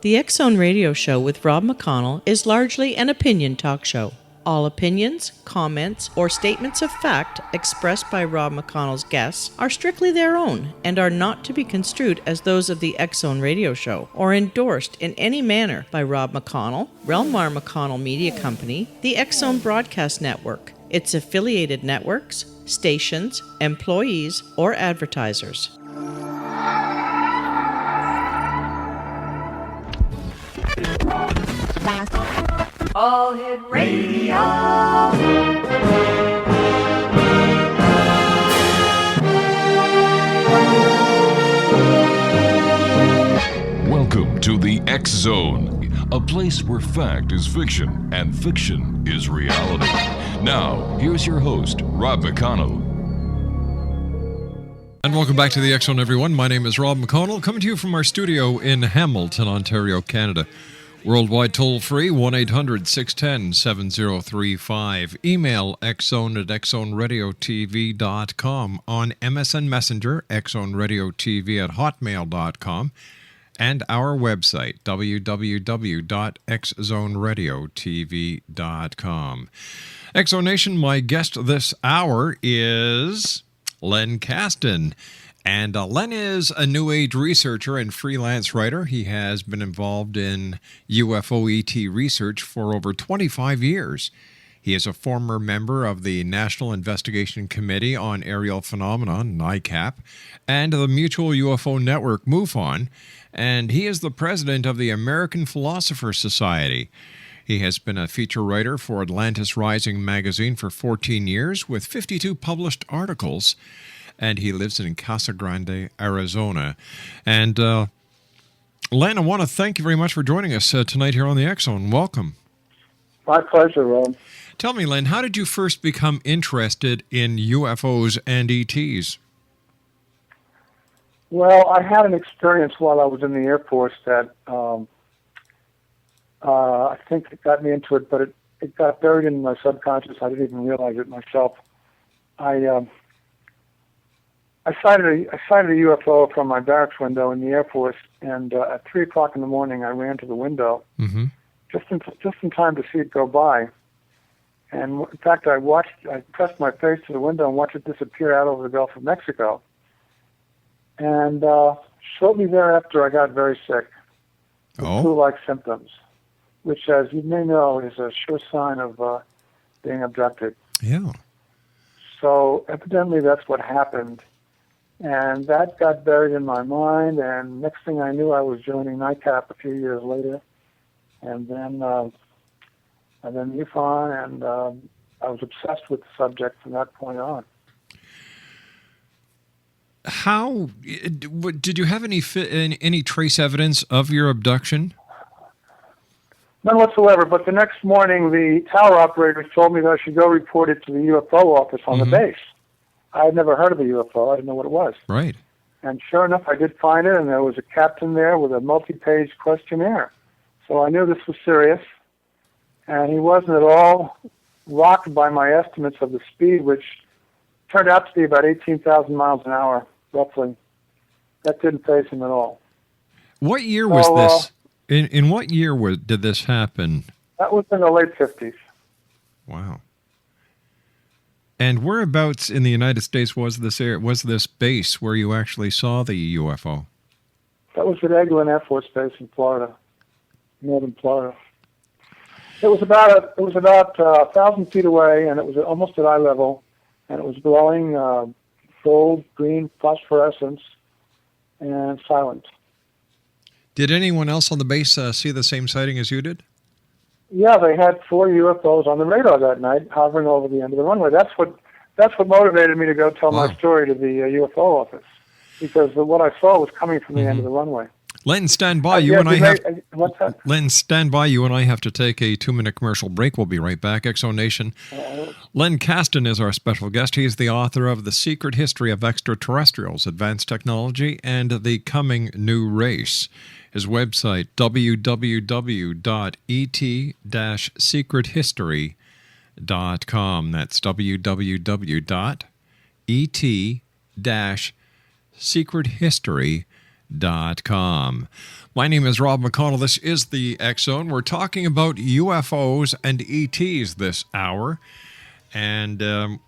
The X Zone Radio Show with Rob McConnell is largely an opinion talk show. All opinions, comments, or statements of fact expressed by Rob McConnell's guests are strictly their own and are not to be construed as those of the X Zone Radio Show or endorsed in any manner by Rob McConnell, Relmar McConnell Media Company, the X Zone Broadcast Network, its affiliated networks, stations, employees, or advertisers. All Hit Radio. Welcome to the X Zone, a place where fact is fiction and fiction is reality. Now, here's your host, Rob McConnell. And welcome back to the X Zone, everyone. My name is Rob McConnell, coming to you from our studio in Hamilton, Ontario, Canada. Worldwide toll-free, 1-800-610-7035. Email xzone@xzoneradiotv.com. On MSN Messenger, xzoneradiotv@hotmail.com. And our website, www.xzoneradiotv.com. X Zone Nation, my guest this hour is Len Kasten. And Len is a New Age researcher and freelance writer. He has been involved in UFO ET research for over 25 years. He is a former member of the National Investigation Committee on Aerial Phenomena, NICAP, and the Mutual UFO Network, MUFON, and he is the president of the American Philosopher Society. He has been a feature writer for Atlantis Rising magazine for 14 years with 52 published articles, and he lives in Casa Grande, Arizona. And Len, I want to thank you very much for joining us tonight here on the X Zone. Welcome. My pleasure, Rob. Tell me, Len, how did you first become interested in UFOs and ETs? Well, I had an experience while I was in the Air Force that I think it got me into it, but it got buried in my subconscious. I didn't even realize it myself. I sighted a UFO from my barracks window in the Air Force, and at 3 o'clock in the morning, I ran to the window, just in time to see it go by. And in fact, I pressed my face to the window and watched it disappear out over the Gulf of Mexico. And shortly thereafter, I got very sick with flu-like symptoms, which, as you may know, is a sure sign of being abducted. Yeah. So evidently, that's what happened. And that got buried in my mind, and next thing I knew, I was joining NICAP a few years later, and then MUFON, and I was obsessed with the subject from that point on. How did you have any trace evidence of your abduction? None whatsoever, but the next morning, the tower operators told me that I should go report it to the UFO office on the base. I had never heard of a UFO. I didn't know what it was. Right. And sure enough, I did find it, and there was a captain there with a multi-page questionnaire. So I knew this was serious, and he wasn't at all rocked by my estimates of the speed, which turned out to be about 18,000 miles an hour, roughly. That didn't faze him at all. What year was this? In what year did this happen? That was in the late 50s. Wow. And whereabouts in the United States was this base where you actually saw the UFO? That was at Eglin Air Force Base in Florida, northern Florida. It was about 1,000 feet away, and it was almost at eye level, and it was glowing gold, green phosphorescence, and silent. Did anyone else on the base see the same sighting as you did? Yeah, they had 4 UFOs on the radar that night, hovering over the end of the runway. That's what motivated me to go tell my story to the UFO office, because what I saw was coming from the end of the runway. Len, stand by. Len, stand by. You and I have to take a 2-minute commercial break. We'll be right back. X Zone Nation. Len Kasten is our special guest. He is the author of The Secret History of Extraterrestrials, Advanced Technology, and the Coming New Race. His website, www.et-secrethistory.com. That's www.et-secrethistory.com. My name is Rob McConnell. This is the X Zone. We're talking about UFOs and ETs this hour. And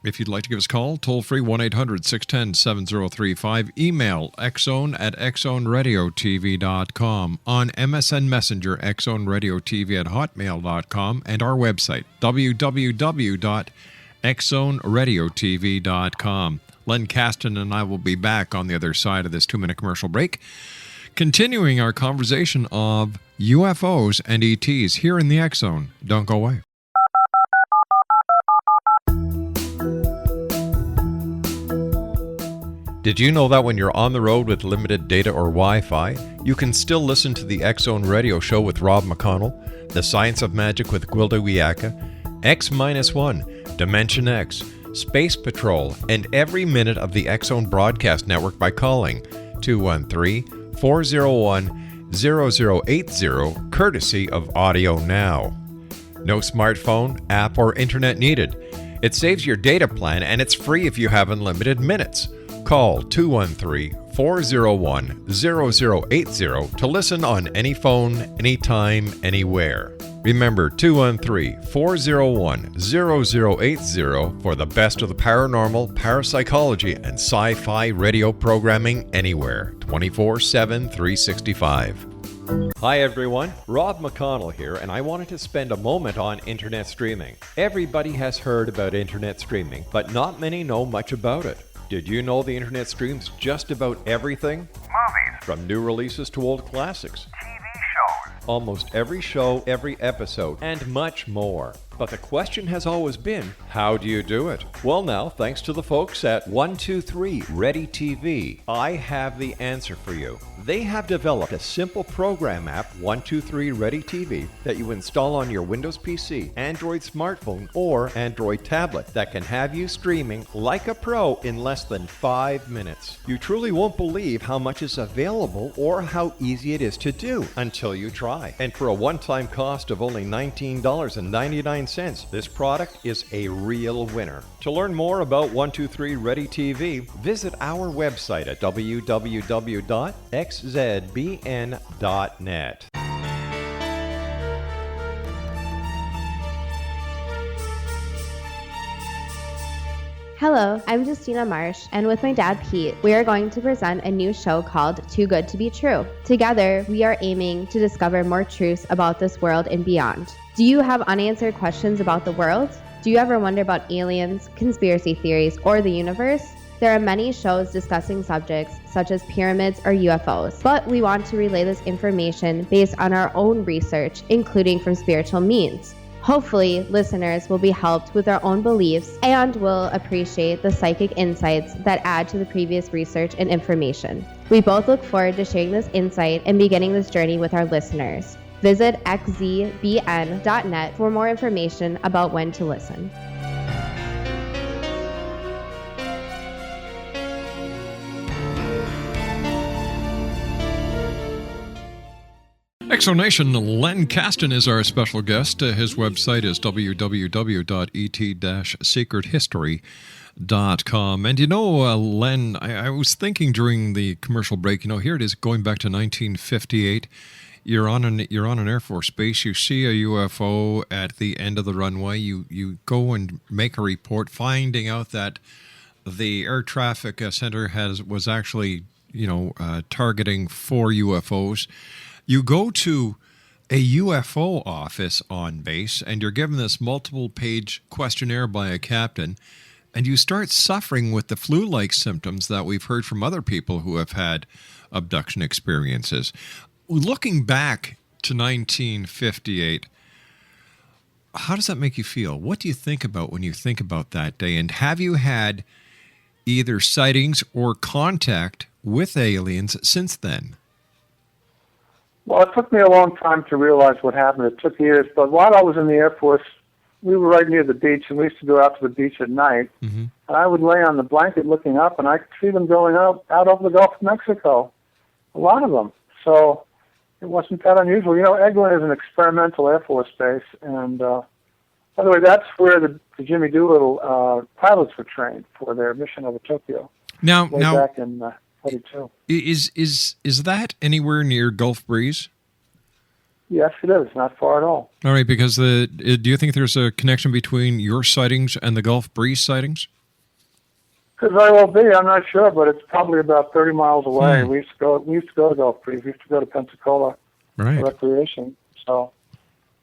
if you'd like to give us a call, toll free 1-800-610-7035. Email xzone@xzoneradiotv.com. On MSN Messenger, xzoneradiotv@hotmail.com. And our website, www.xzoneradiotv.com. Len Kasten and I will be back on the other side of this 2-minute commercial break, continuing our conversation of UFOs and ETs here in the X Zone. Don't go away. Did you know that when you're on the road with limited data or Wi-Fi, you can still listen to the X Zone radio show with Rob McConnell, The Science of Magic with Gwilda Wiyaka, X-1, Dimension X, Space Patrol, and every minute of the X Zone broadcast network by calling 213-401-0080, courtesy of Audio Now. No smartphone, app, or internet needed. It saves your data plan, and it's free if you have unlimited minutes. Call 213-401-0080 to listen on any phone, anytime, anywhere. Remember 213-401-0080 for the best of the paranormal, parapsychology, and sci-fi radio programming anywhere, 24/7, 365. Hi everyone, Rob McConnell here, and I wanted to spend a moment on internet streaming. Everybody has heard about internet streaming, but not many know much about it. Did you know the internet streams just about everything? Movies, From new releases to old classics. TV shows, Almost every show, every episode, and much more. But the question has always been, how do you do it? Well now, thanks to the folks at 123 Ready TV, I have the answer for you. They have developed a simple program app, 123 Ready TV, that you install on your Windows PC, Android smartphone, or Android tablet that can have you streaming like a pro in less than 5 minutes. You truly won't believe how much is available or how easy it is to do until you try. And for a one-time cost of only $19.99, this product is a real winner. To learn more about 123 Ready TV, visit our website at www.xzbn.net. Hello, I'm Justina Marsh, and with my dad Pete, we are going to present a new show called Too Good to Be True. Together, we are aiming to discover more truths about this world and beyond. Do you have unanswered questions about the world? Do you ever wonder about aliens, conspiracy theories, or the universe? There are many shows discussing subjects such as pyramids or UFOs, but we want to relay this information based on our own research, including from spiritual means. Hopefully, listeners will be helped with their own beliefs and will appreciate the psychic insights that add to the previous research and information. We both look forward to sharing this insight and beginning this journey with our listeners. Visit xzbn.net for more information about when to listen. Exonation, Len Kasten is our special guest. His website is www.et-secrethistory.com. And you know, Len, I was thinking during the commercial break, here it is going back to 1958. You're on an Air Force base. You see a UFO at the end of the runway. You go and make a report, finding out that the air traffic center was actually targeting 4 UFOs. You go to a UFO office on base, and you're given this multiple-page questionnaire by a captain, and you start suffering with the flu-like symptoms that we've heard from other people who have had abduction experiences. Looking back to 1958, how does that make you feel? What do you think about when you think about that day? And have you had either sightings or contact with aliens since then? Well, it took me a long time to realize what happened. It took years. But while I was in the Air Force, we were right near the beach, and we used to go out to the beach at night. Mm-hmm. And I would lay on the blanket looking up, and I could see them going out over the Gulf of Mexico, a lot of them. So it wasn't that unusual. Eglin is an experimental Air Force base. And, by the way, that's where the Jimmy Doolittle pilots were trained for their mission over Tokyo. Now, back in 42. Is that anywhere near Gulf Breeze? Yes, it is. Not far at all. All right, because do you think there's a connection between your sightings and the Gulf Breeze sightings? Could very well be. I'm not sure, but it's probably about 30 miles away. We used to go to Gulf Breeze. We used to go to Pensacola for recreation. So,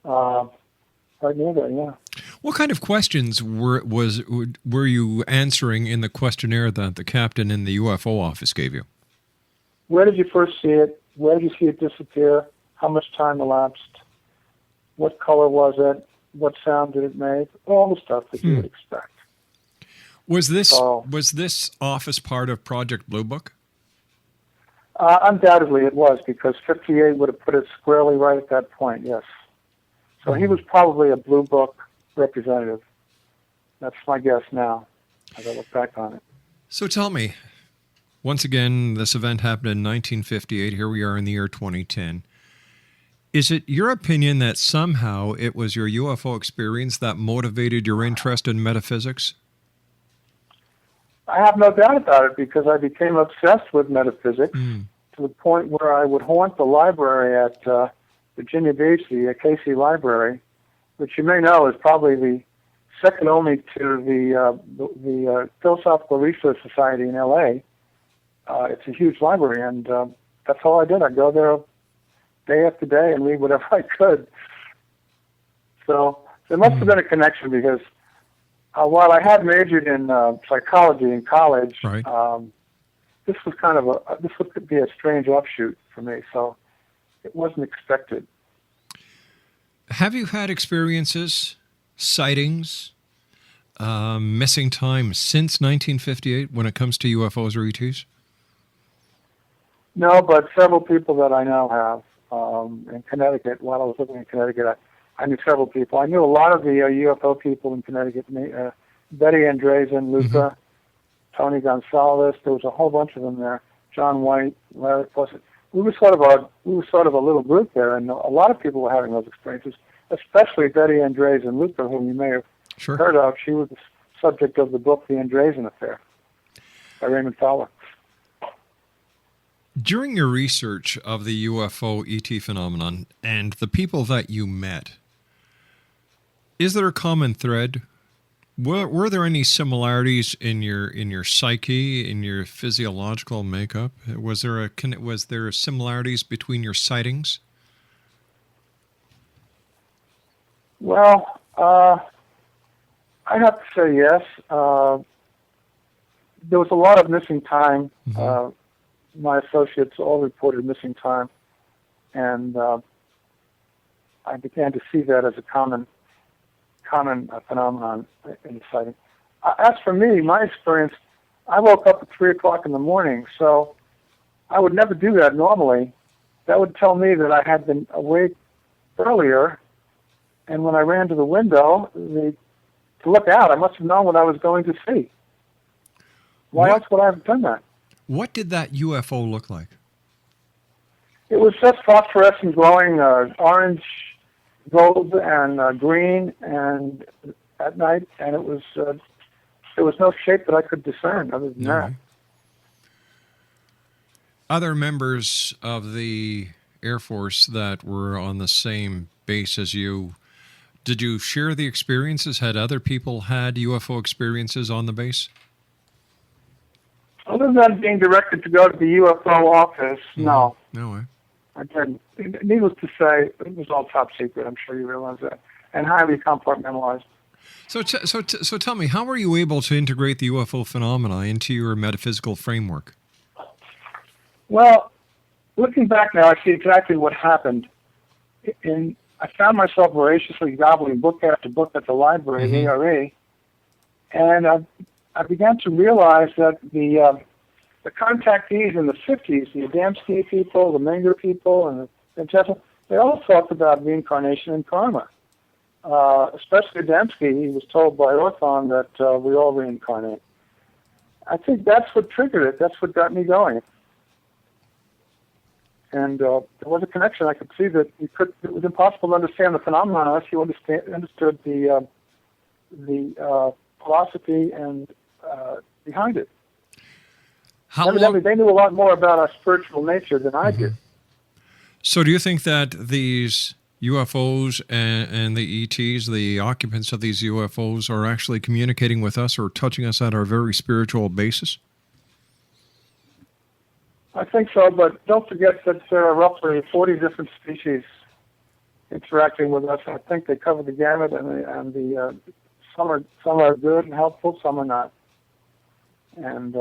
right near there, yeah. What kind of questions were you answering in the questionnaire that the captain in the UFO office gave you? Where did you first see it? Where did you see it disappear? How much time elapsed? What color was it? What sound did it make? All the stuff that you would expect. Was this office part of Project Blue Book? Undoubtedly it was, because 58 would have put it squarely right at that point, yes. So he was probably a Blue Book representative. That's my guess now, as I look back on it. So tell me, once again, this event happened in 1958. Here we are in the year 2010. Is it your opinion that somehow it was your UFO experience that motivated your interest in metaphysics? I have no doubt about it, because I became obsessed with metaphysics to the point where I would haunt the library at Virginia Beach, the Casey Library, which you may know is probably the second only to the Philosophical Research Society in L.A. It's a huge library, and that's all I did. I'd go there day after day and read whatever I could. So there must have been a connection, because while I had majored in psychology in college, this was this would be a strange offshoot for me, so it wasn't expected. Have you had experiences, sightings, missing time since 1958 when it comes to UFOs or ETs? No, but several people that I know have. In Connecticut, while I was living in Connecticut, I knew several people. I knew a lot of the UFO people in Connecticut. Betty Andreessen, Luca, Tony Gonsalves. There was a whole bunch of them there. John White, Larry Fawcett. We were sort of a little group there, and a lot of people were having those experiences. Especially Betty Andreessen, Luca, whom you may have heard of. She was the subject of the book *The Andreessen Affair* by Raymond Fowler. During your research of the UFO ET phenomenon and the people that you met, is there a common thread? Were there any similarities in your psyche, in your physiological makeup? Was there similarities between your sightings? Well, I'd have to say yes. There was a lot of missing time. My associates all reported missing time, and I began to see that as a common phenomenon in the sighting. As for me, my experience, I woke up at 3 o'clock in the morning, so I would never do that normally. That would tell me that I had been awake earlier, and when I ran to the window to look out, I must have known what I was going to see. Why else would I have done that? What did that UFO look like? It was just phosphorescent glowing, orange, gold, and green, and at night, and it was there was no shape that I could discern other than that. Other members of the Air Force that were on the same base as you, did you share the experiences? Had other people had UFO experiences on the base? Other than being directed to go to the UFO office, no. No way. I didn't. Needless to say, it was all top secret. I'm sure you realize that, and highly compartmentalized. So tell me, how were you able to integrate the UFO phenomena into your metaphysical framework? Well, looking back now, I see exactly what happened. I found myself voraciously gobbling book after book at the library, the ARE, and I began to realize that the contactees in the 50s, the Adamski people, the Menger people, and the they all talked about reincarnation and karma. Especially Adamski, he was told by Orthon that we all reincarnate. I think that's what triggered it. That's what got me going. And there was a connection. I could see that it was impossible to understand the phenomenon unless you understood the philosophy and behind it. Evidently, they knew a lot more about our spiritual nature than I did. So do you think that these UFOs and the ETs, the occupants of these UFOs, are actually communicating with us or touching us at our very spiritual basis? I think so, but don't forget that there are roughly 40 different species interacting with us. I think they cover the gamut, and some are good and helpful, some are not, and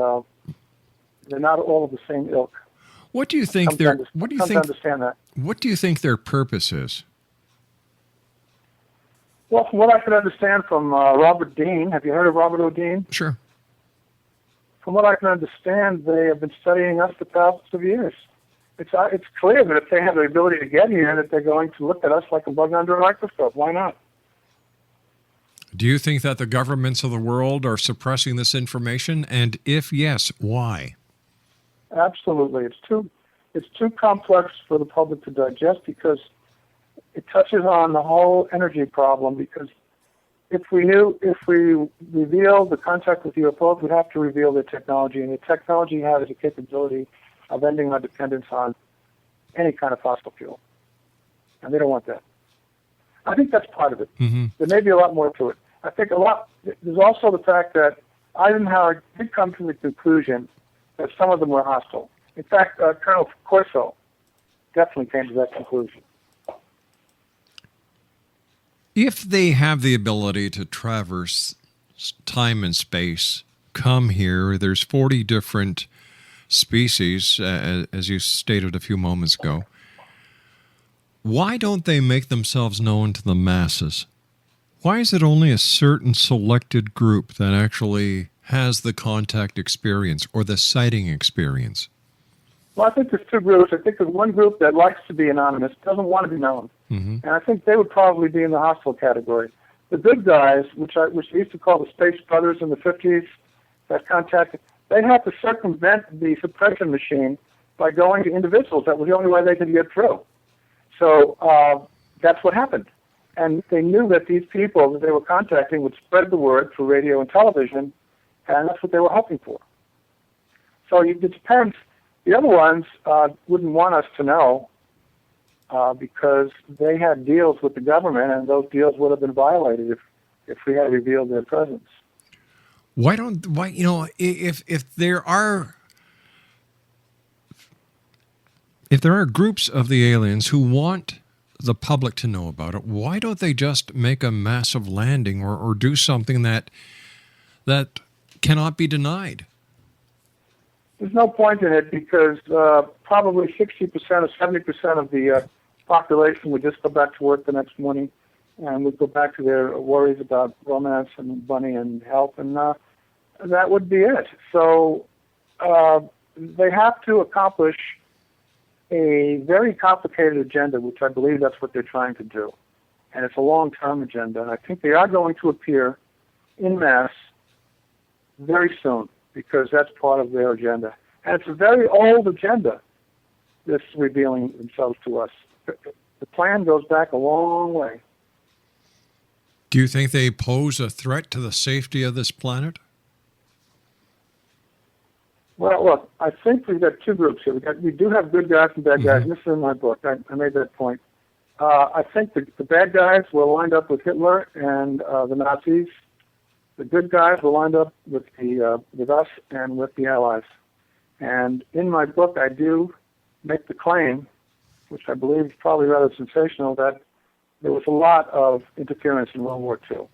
they're not all of the same ilk. What do you think understand that? What do you think their purpose is? Well, from what I can understand from Robert Dean, have you heard of Robert O. Dean? Sure. From what I can understand, they have been studying us for thousands of years. It's clear that if they have the ability to get here, that they're going to look at us like a bug under a microscope. Why not? Do you think that the governments of the world are suppressing this information? And if yes, why? Absolutely. It's too complex for the public to digest because it touches on the whole energy problem. Because if we reveal the contact with UFOs, we'd have to reveal their technology, and the technology has the capability of ending our dependence on any kind of fossil fuel, and they don't want that. I think that's part of it. Mm-hmm. There may be a lot more to it. I think there's also the fact that Eisenhower did come to the conclusion that some of them were hostile. In fact, Colonel Corso definitely came to that conclusion. If they have the ability to traverse time and space, come here, there's 40 different species, as you stated a few moments ago. Why don't they make themselves known to the masses? Why is it only a certain selected group that actually has the contact experience or the sighting experience? Well, I think there's two groups. I think there's one group that likes to be anonymous, doesn't want to be known. Mm-hmm. And I think they would probably be in the hostile category. The good guys, which they used to call the Space Brothers in the 50s, that contacted, they'd have to circumvent the suppression machine by going to individuals. That was the only way they could get through. So that's what happened. And they knew that these people that they were contacting would spread the word through radio and television, and that's what they were hoping for. So it depends. The other ones wouldn't want us to know because they had deals with the government, and those deals would have been violated if we had revealed their presence. If there are groups of the aliens who want the public to know about it, why don't they just make a massive landing or do something that cannot be denied? There's no point in it because probably 60% or 70% of the population would just go back to work the next morning and would go back to their worries about romance and money and health, and that would be it. So they have to accomplish a very complicated agenda, which I believe that's what they're trying to do. And it's a long-term agenda, and I think they are going to appear en masse very soon, because that's part of their agenda. And it's a very old agenda, this revealing themselves to us. The plan goes back a long way. Do you think they pose a threat to the safety of this planet? Well, look, I think we've got two groups here. We do have good guys and bad guys, and this is in my book. I made that point. I think the bad guys were lined up with Hitler and the Nazis. The good guys were lined up with us and with the Allies. And in my book, I do make the claim, which I believe is probably rather sensational, that there was a lot of interference in World War II.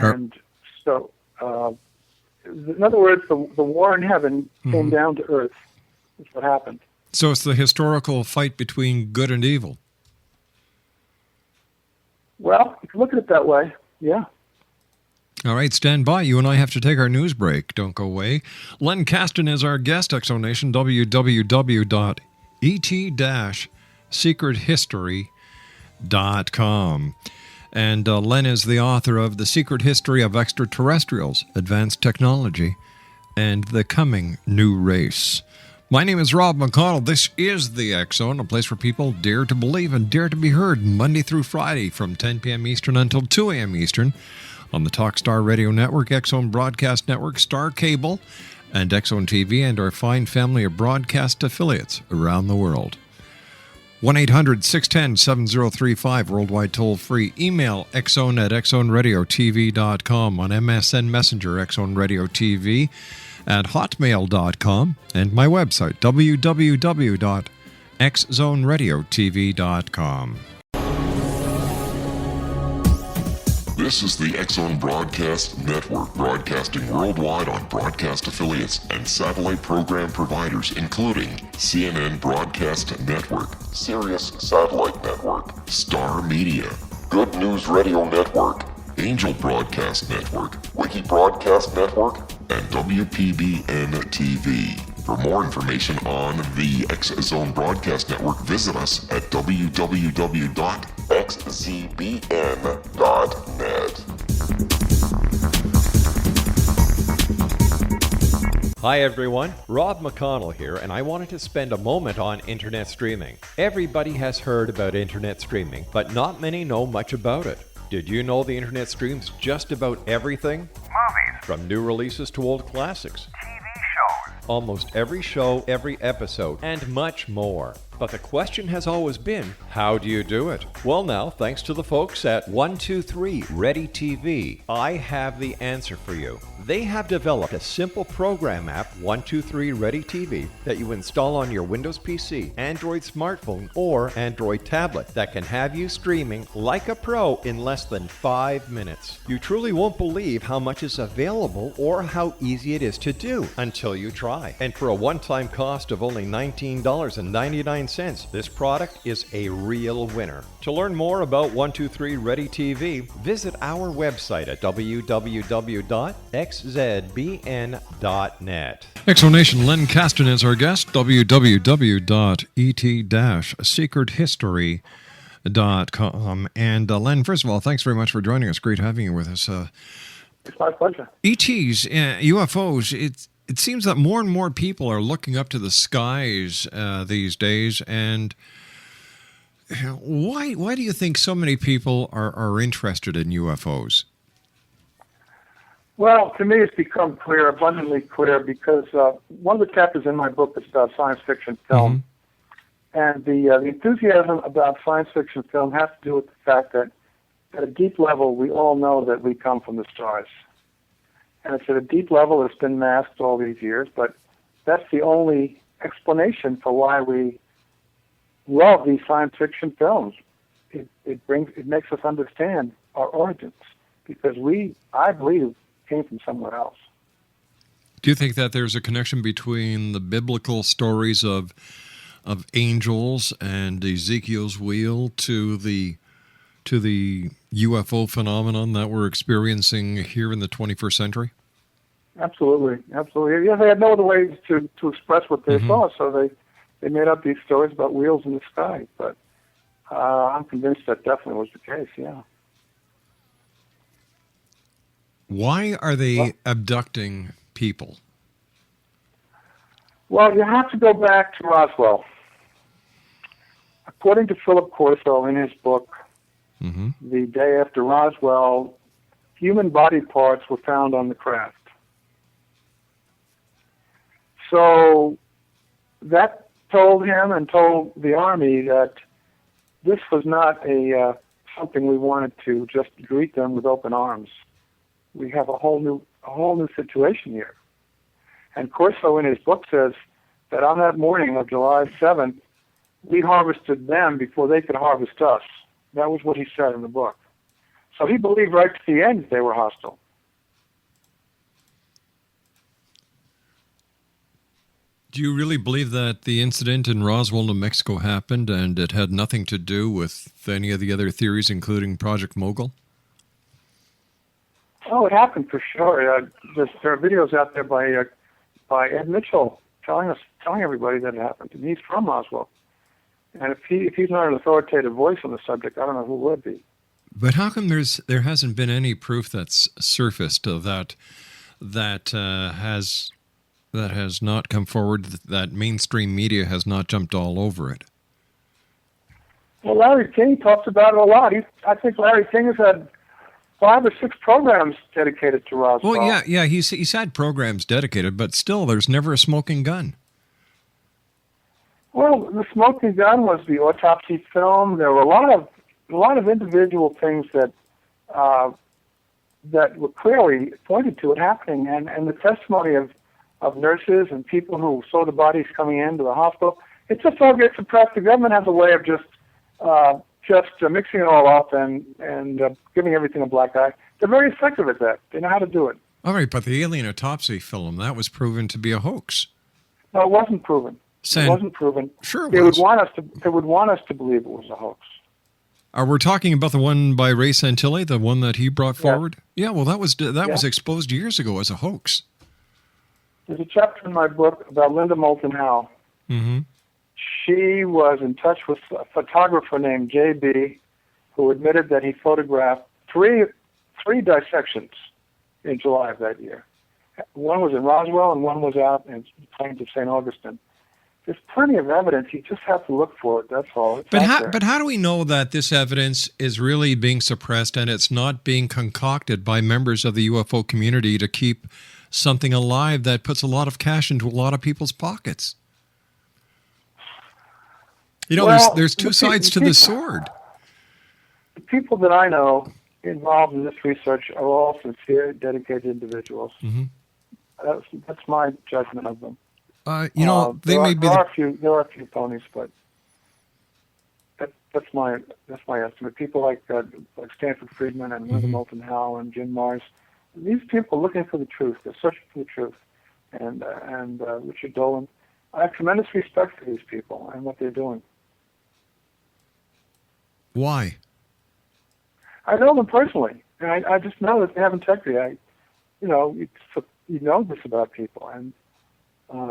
And so, in other words, the war in heaven came down to earth. That's what happened. So it's the historical fight between good and evil. Well, you can look at it that way, yeah. All right, stand by. You and I have to take our news break. Don't go away. Len Kasten is our guest, Exonation, www.et-secrethistory.com. And Len is the author of The Secret History of Extraterrestrials, Advanced Technology, and the Coming New Race. My name is Rob McConnell. This is The X Zone, a place where people dare to believe and dare to be heard Monday through Friday from 10 p.m. Eastern until 2 a.m. Eastern on the Talkstar Radio Network, X Zone Broadcast Network, Star Cable, and X-Zone TV and our fine family of broadcast affiliates around the world. 1-800-610-7035, worldwide toll-free. Email xzone@xzoneradiotv.com, on MSN Messenger, xzoneradiotv at hotmail.com, and my website, www.xzoneradiotv.com. This is the X-Zone Broadcast Network, broadcasting worldwide on broadcast affiliates and satellite program providers, including CNN Broadcast Network, Sirius Satellite Network, Star Media, Good News Radio Network, Angel Broadcast Network, Wiki Broadcast Network, and WPBN TV. For more information on the X-Zone Broadcast Network, visit us at www.xzbn.net. Hi everyone, Rob McConnell here, and I wanted to spend a moment on internet streaming. Everybody has heard about internet streaming, but not many know much about it. Did you know the internet streams just about everything? Movies, From new releases to old classics. TV shows, Almost every show, every episode, and much more. But the question has always been, how do you do it? Well now, thanks to the folks at 123 Ready TV, I have the answer for you. They have developed a simple program app, 123 Ready TV, that you install on your Windows PC, Android smartphone, or Android tablet that can have you streaming like a pro in less than 5 minutes. You truly won't believe how much is available or how easy it is to do until you try. And for a one-time cost of only $19.99, this product is a real winner. To learn more about 123 Ready TV, visit our website at www.xzbn.net. Exonation, Len Kasten is our guest, www.et-secrethistory.com. And Len, first of all, thanks very much for joining us. Great having you with us. It's my pleasure. ETs, UFOs, it seems that more and more people are looking up to the skies these days. And why do you think so many people are interested in UFOs? Well, to me, it's become clear, abundantly clear, because one of the chapters in my book is about science fiction film. And the enthusiasm about science fiction film has to do with the fact that at a deep level, we all know that we come from the stars. And it's at a deep level that's been masked all these years, but that's the only explanation for why we love these science fiction films. It makes us understand our origins, because I believe, came from somewhere else. Do you think that there's a connection between the biblical stories of angels and Ezekiel's wheel to the UFO phenomenon that we're experiencing here in the 21st century? Absolutely, absolutely. Yeah, they had no other ways to express what they saw, so they made up these stories about wheels in the sky. But I'm convinced that definitely was the case, yeah. Why are they abducting people? Well, you have to go back to Roswell. According to Philip Corso in his book, The Day After Roswell, human body parts were found on the craft. So that told him and told the Army that this was not something we wanted to just greet them with open arms. We have a whole new situation here. And Corso in his book says that on that morning of July 7th, we harvested them before they could harvest us. That was what he said in the book. So he believed right to the end that they were hostile. Do you really believe that the incident in Roswell, New Mexico happened and it had nothing to do with any of the other theories, including Project Mogul? Oh, it happened for sure. There are videos out there by Ed Mitchell telling everybody that it happened. And he's from Roswell. And if he's not an authoritative voice on the subject, I don't know who would be. But how come there hasn't been any proof that's surfaced of that has not come forward, that mainstream media has not jumped all over it? Well, Larry King talks about it a lot. I think Larry King has had 5 or 6 programs dedicated to Roswell. Well, yeah, he's had programs dedicated, but still, there's never a smoking gun. Well, the smoking gun was the autopsy film. There were a lot of individual things that were clearly pointed to it happening, and the testimony of nurses and people who saw the bodies coming into the hospital. It just all gets suppressed. The government has a way of just mixing it all up and giving everything a black eye. They're very effective at that. They know how to do it. All right, but the alien autopsy film, that was proven to be a hoax. No, it wasn't proven. It wasn't proven. Sure, They would want us to believe it was a hoax. We're talking about the one by Ray Santilli, the one that he brought forward? Yeah, well, that was exposed years ago as a hoax. There's a chapter in my book about Linda Moulton Howe. Mm-hmm. She was in touch with a photographer named J.B., who admitted that he photographed three dissections in July of that year. One was in Roswell, and one was out in the plains of St. Augustine. There's plenty of evidence. You just have to look for it. That's all. But how do we know that this evidence is really being suppressed and it's not being concocted by members of the UFO community to keep something alive that puts a lot of cash into a lot of people's pockets? You know, well, there's two sides to the sword. The people that I know involved in this research are all sincere, dedicated individuals. Mm-hmm. That's my judgment of them. They may be. There are a few ponies, but that's my estimate. People like Stanford Friedman and Linda Moulton Howe and Jim Mars. These people are looking for the truth. They're searching for the truth. And Richard Dolan. I have tremendous respect for these people and what they're doing. Why? I know them personally, and I just know that they have integrity. You know this about people, and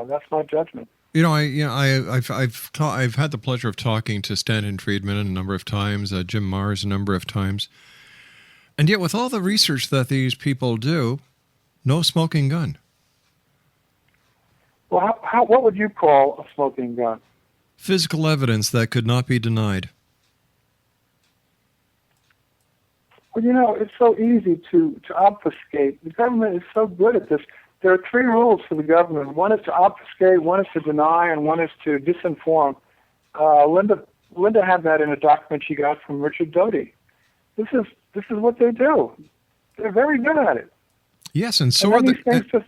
that's my judgment. I've had the pleasure of talking to Stanton Friedman a number of times, Jim Mars a number of times, and yet with all the research that these people do, no smoking gun. Well, what would you call a smoking gun? Physical evidence that could not be denied. Well, it's so easy to obfuscate. The government is so good at this. There are 3 rules for the government. One is to obfuscate, one is to deny, and one is to disinform. Linda had that in a document she got from Richard Doty. This is what they do. They're very good at it. Yes, and so are these things just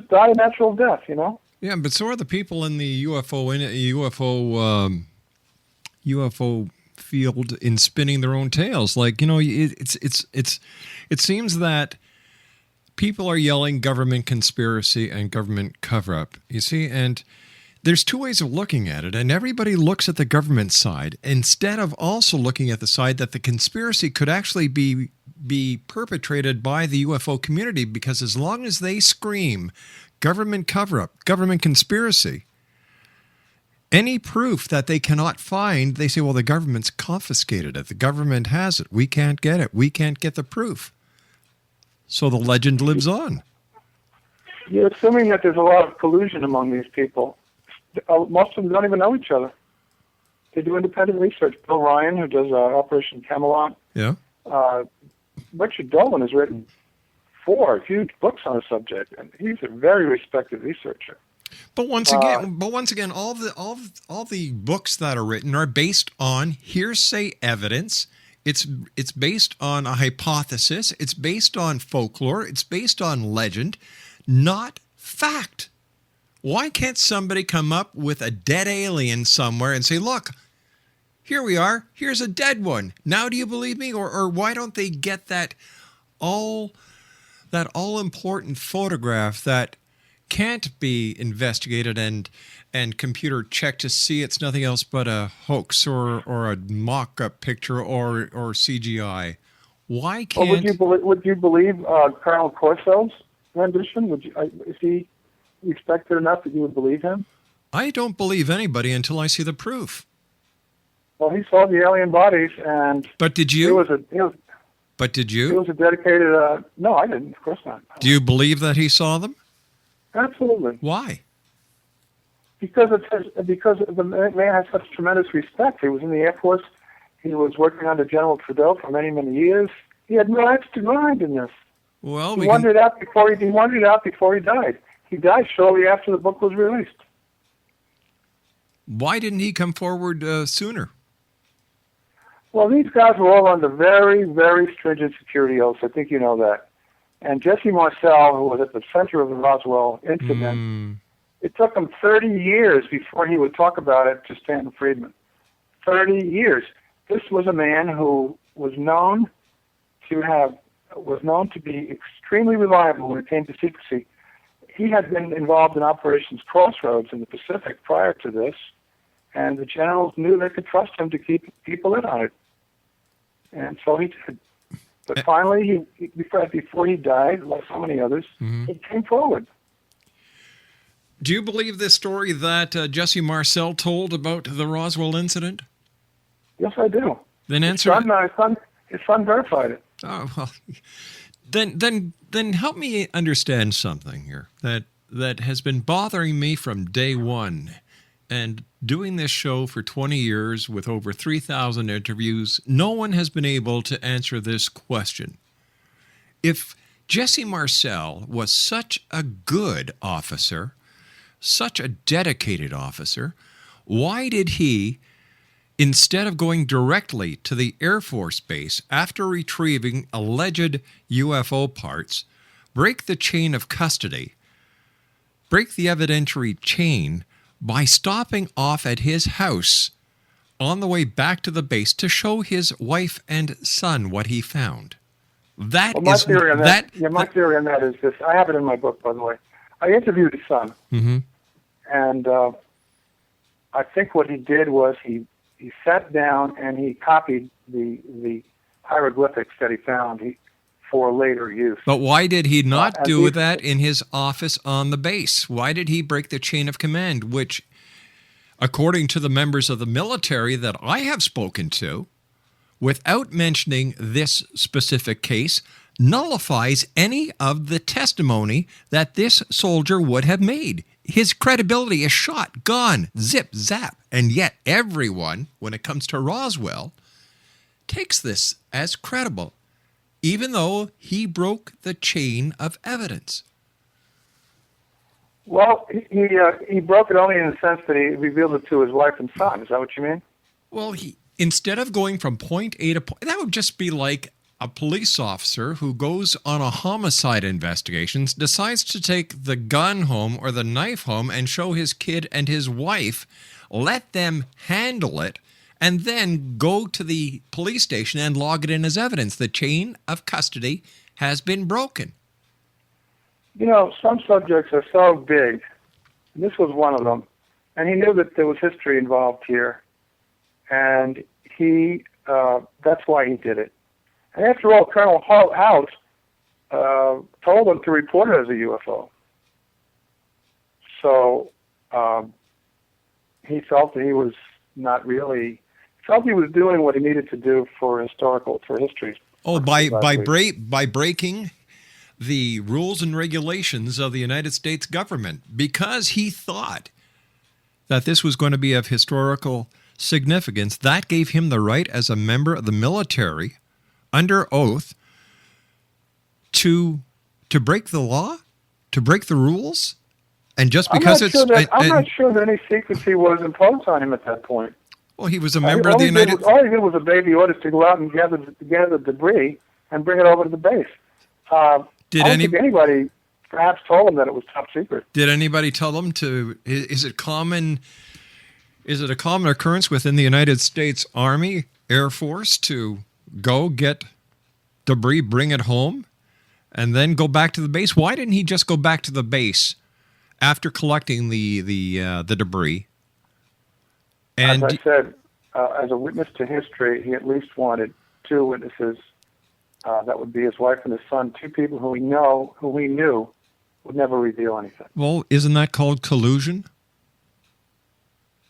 die a natural death, you know? Yeah, but so are the people in the UFO field in spinning their own tales. Like, it seems that people are yelling government conspiracy and government cover-up, you see, and there's 2 ways of looking at it, and everybody looks at the government side instead of also looking at the side that the conspiracy could actually be perpetrated by the UFO community, because as long as they scream government cover-up, government conspiracy, any proof that they cannot find, they say, well, the government's confiscated it. The government has it. We can't get it. We can't get the proof. So the legend lives on. You're assuming that there's a lot of collusion among these people. Most of them don't even know each other. They do independent research. Bill Ryan, who does Operation Camelot. Yeah. Richard Dolan has written 4 huge books on the subject, and he's a very respected researcher. But once again, all the books that are written are based on hearsay evidence. It's based on a hypothesis. It's based on folklore. It's based on legend, not fact. Why can't somebody come up with a dead alien somewhere and say, look, here we are. Here's a dead one. Now do you believe me? Or why don't they get that all-important photograph that can't be investigated and computer checked to see it's nothing else but a hoax or a mock-up picture or CGI? Why can't... Well, would you believe Colonel Corso's rendition? Is he respected enough that you would believe him? I don't believe anybody until I see the proof. Well, he saw the alien bodies, and... But did you? But did you? He was a dedicated... No, I didn't. Of course not. Do you believe that he saw them? Absolutely. Why? Because the man has such tremendous respect. He was in the Air Force. He was working under General Trudeau for many, many years. He had no axe to grind in this. Well, He wanted it out before he died. He died shortly after the book was released. why didn't he come forward sooner? Well, these guys were all under very, very stringent security oaths. I think you know that. And Jesse Marcel, who was at the center of the Roswell incident, it took him 30 years before he would talk about it to Stanton Friedman. 30 years. This was a man who was known to be extremely reliable when it came to secrecy. He had been involved in Operations Crossroads in the Pacific prior to this, and the generals knew they could trust him to keep people in on it. And so he did. But finally, before he died, like so many others, he came forward. Do you believe this story that Jesse Marcel told about the Roswell incident? Yes, I do. Then answer. His son verified it. Oh, well, then help me understand something here that has been bothering me from day one. And doing this show for 20 years with over 3,000 interviews, no one has been able to answer this question. If Jesse Marcel was such a good officer, such a dedicated officer, why did he, instead of going directly to the Air Force Base after retrieving alleged UFO parts, break the chain of custody, break the evidentiary chain by stopping off at his house on the way back to the base to show his wife and son what he found? My theory on that is this. I have it in my book, by the way. I interviewed his son, and I think what he did was he sat down and he copied the hieroglyphics that he found for later use. But why did he not do that in his office on the base? Why did he break the chain of command, which, according to the members of the military that I have spoken to, without mentioning this specific case, nullifies any of the testimony that this soldier would have made? His credibility is shot, gone, zip, zap. And yet everyone, when it comes to Roswell, takes this as credible, even though he broke the chain of evidence. Well, he broke it only in the sense that he revealed it to his wife and son. Is that what you mean? Well, instead of going from point A to point, that would just be like a police officer who goes on a homicide investigation, decides to take the gun home or the knife home and show his kid and his wife, let them handle it, and then go to the police station and log it in as evidence. The chain of custody has been broken. You know, some subjects are so big. This was one of them. And he knew that there was history involved here. And that's why he did it. And after all, Colonel House told him to report it as a UFO. So he felt that he was not really, felt he was doing what he needed to do for history. Oh, by breaking the rules and regulations of the United States government, because he thought that this was going to be of historical significance. That gave him the right, as a member of the military, under oath, to break the law, to break the rules, and just because I'm not sure that any secrecy was imposed on him at that point. Well, he was a member of the United. All he did was obey the orders to go out and gather the debris and bring it over to the base. I don't think anybody perhaps told him that it was top secret. Did anybody tell them to? Is it a common occurrence within the United States Army, Air Force, to go get debris, bring it home, and then go back to the base? Why didn't he just go back to the base after collecting the debris? And as I said, as a witness to history, he at least wanted two witnesses. That would be his wife and his son, two people who he knew would never reveal anything. Well, isn't that called collusion?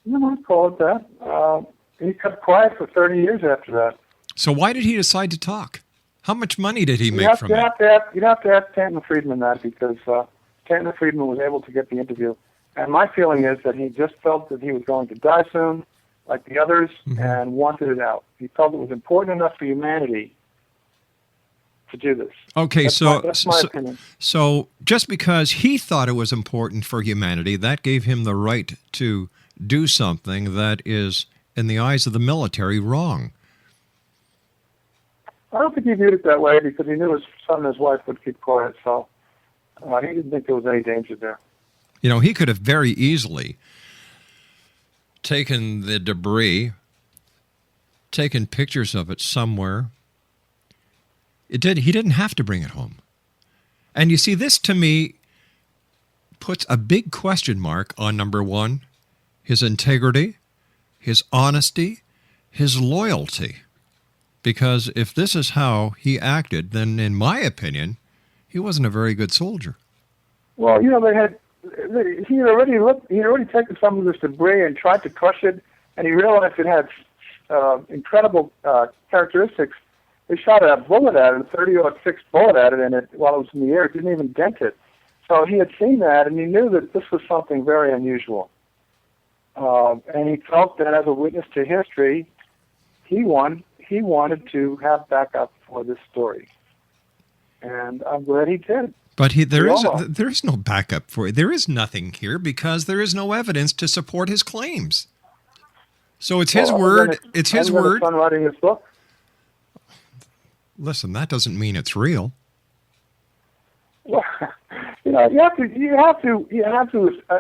You might call it that. He kept quiet for 30 years after that. So why did he decide to talk? How much money did he make from it? You'd have to ask Stanton Friedman that, because Stanton Friedman was able to get the interview. And my feeling is that he just felt that he was going to die soon, like the others, and wanted it out. He felt it was important enough for humanity to do this. Okay, That's my opinion. So just because he thought it was important for humanity, that gave him the right to do something that is, in the eyes of the military, wrong. I don't think he viewed it that way because he knew his son and his wife would keep quiet, so he didn't think there was any danger there. You know, he could have very easily taken the debris, taken pictures of it somewhere. He didn't have to bring it home. And you see, this to me puts a big question mark on, number one, his integrity, his honesty, his loyalty. Because if this is how he acted, then in my opinion, he wasn't a very good soldier. Well, you know, he had already taken some of this debris and tried to crush it, and he realized it had incredible characteristics. They shot a bullet at it, a 30-06 bullet at it, and while it was in the air, it didn't even dent it. So he had seen that, and he knew that this was something very unusual. And he felt that as a witness to history, he wanted to have backup for this story. And I'm glad he did. But there is no backup for it. There is nothing here because there is no evidence to support his claims. So it's his word. It's his word. Son writing this book. Listen, that doesn't mean it's real. Well, you know, you have to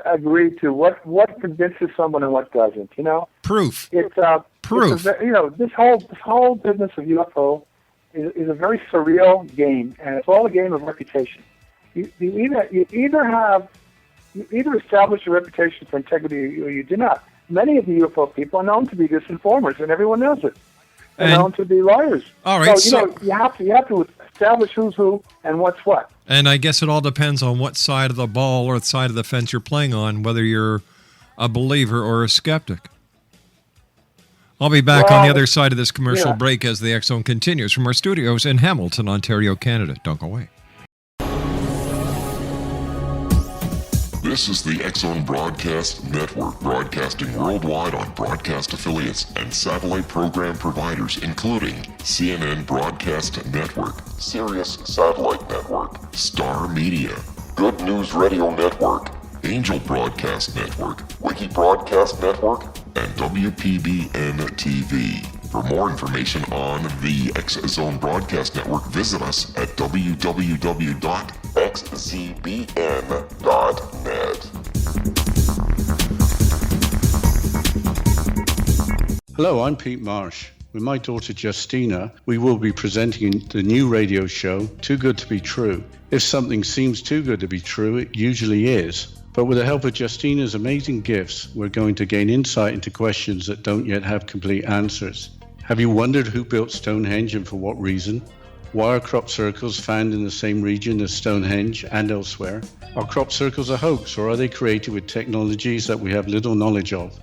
agree to what convinces someone and what doesn't. You know, proof. It's proof. You know, this whole business of UFO is a very surreal game, and it's all a game of reputation. You either establish a reputation for integrity or you do not. Many of the UFO people are known to be disinformers, and everyone knows it. They're known to be liars. All right, so you have to establish who's who and what's what. And I guess it all depends on what side of the ball or side of the fence you're playing on, whether you're a believer or a skeptic. I'll be back on the other side of this commercial break as the X Zone continues from our studios in Hamilton, Ontario, Canada. Don't go away. This is the X Zone Broadcast Network, broadcasting worldwide on broadcast affiliates and satellite program providers, including CNN Broadcast Network, Sirius Satellite Network, Star Media, Good News Radio Network, Angel Broadcast Network, Wiki Broadcast Network, and WPBN TV. For more information on the X Zone Broadcast Network, visit us at www.xzbn.net. Hello, I'm Pete Marsh. With my daughter Justina, we will be presenting the new radio show, Too Good to Be True. If something seems too good to be true, it usually is. But with the help of Justina's amazing gifts, we're going to gain insight into questions that don't yet have complete answers. Have you wondered who built Stonehenge and for what reason? Why are crop circles found in the same region as Stonehenge and elsewhere? Are crop circles a hoax, or are they created with technologies that we have little knowledge of?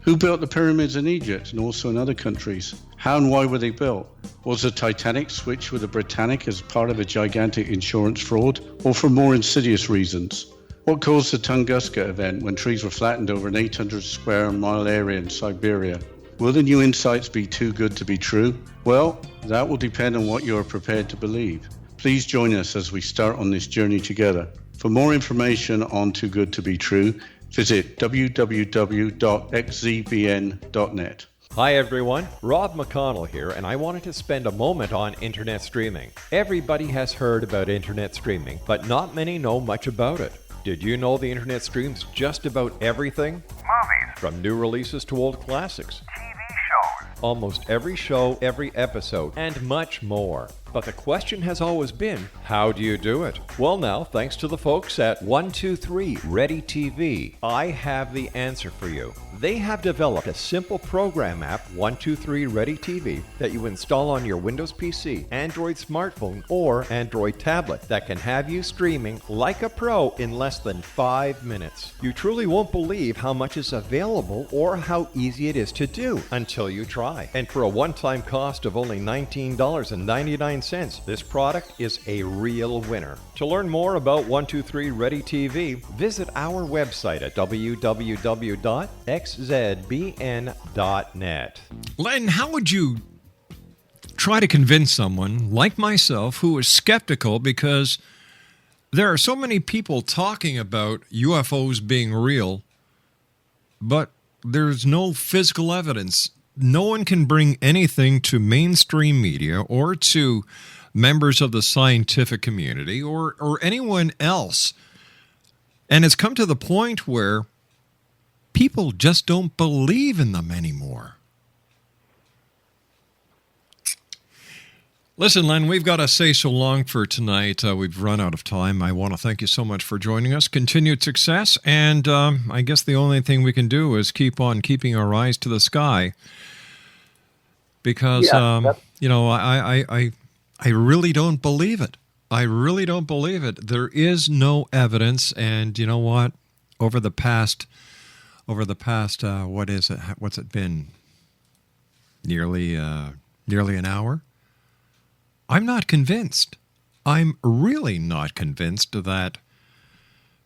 Who built the pyramids in Egypt and also in other countries? How and why were they built? Was the Titanic switched with the Britannic as part of a gigantic insurance fraud, or for more insidious reasons? What caused the Tunguska event when trees were flattened over an 800 square mile area in Siberia? Will the new insights be too good to be true? Well, that will depend on what you are prepared to believe. Please join us as we start on this journey together. For more information on Too Good to Be True, visit www.xzbn.net. Hi everyone, Rob McConnell here, and I wanted to spend a moment on internet streaming. Everybody has heard about internet streaming, but not many know much about it. Did you know the internet streams just about everything? Movies. From new releases to old classics. TV shows. Almost every show, every episode, and much more. But the question has always been, how do you do it? Well now, thanks to the folks at 123 Ready TV, I have the answer for you. They have developed a simple program app, 123 Ready TV, that you install on your Windows PC, Android smartphone, or Android tablet that can have you streaming like a pro in less than 5 minutes. You truly won't believe how much is available or how easy it is to do until you try. And for a one-time cost of only $19.99, this product is a real winner. To learn more about 123 Ready TV, visit our website at www.xzbn.net. Len, how would you try to convince someone like myself who is skeptical because there are so many people talking about UFOs being real, but there's no physical evidence. No one can bring anything to mainstream media or to members of the scientific community or anyone else. And it's come to the point where people just don't believe in them anymore. Listen, Len, we've got to say so long for tonight. We've run out of time. I want to thank you so much for joining us. Continued success. And I guess the only thing we can do is keep on keeping our eyes to the sky. Because, you know, I really don't believe it. I really don't believe it. There is no evidence. And you know what? Over the past, what is it? What's it been? Nearly an hour? I'm not convinced. I'm really not convinced that,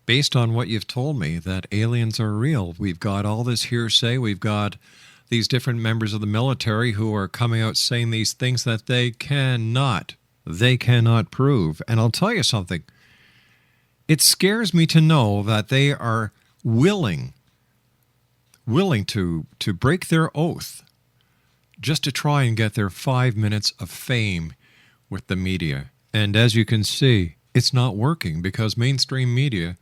based on what you've told me, that aliens are real. We've got all this hearsay. We've got these different members of the military who are coming out saying these things that they cannot prove. And I'll tell you something. It scares me to know that they are willing to break their oath just to try and get their 5 minutes of fame with the media. And as you can see, it's not working because mainstream media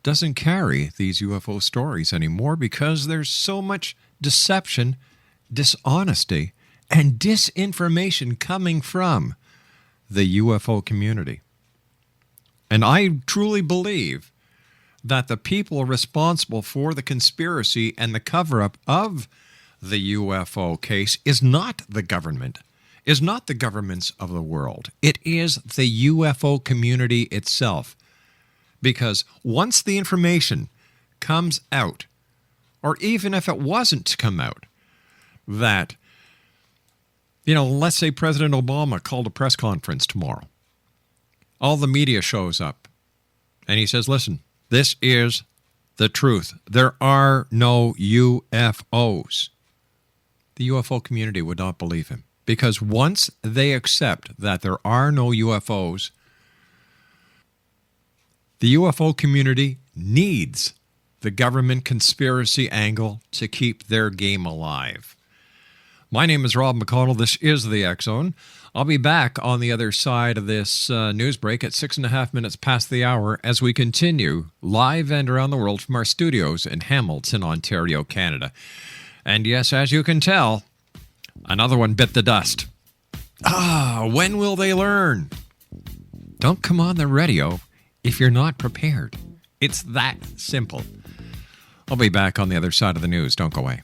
doesn't carry these UFO stories anymore because there's so much deception, dishonesty, and disinformation coming from the UFO community. And I truly believe that the people responsible for the conspiracy and the cover-up of the UFO case is not the government, is not the governments of the world. It is the UFO community itself. Because once the information comes out, or even if it wasn't to come out, that, you know, let's say President Obama called a press conference tomorrow. All the media shows up, and he says, listen, this is the truth. There are no UFOs. The UFO community would not believe him. Because once they accept that there are no UFOs, the UFO community needs the government conspiracy angle to keep their game alive. My name is Rob McConnell. This is the X-Zone. I'll be back on the other side of this news break at 6.5 minutes past the hour as we continue live and around the world from our studios in Hamilton, Ontario, Canada. And yes, as you can tell, another one bit the dust. When will they learn? Don't come on the radio if you're not prepared. It's that simple. I'll be back on the other side of the news. Don't go away.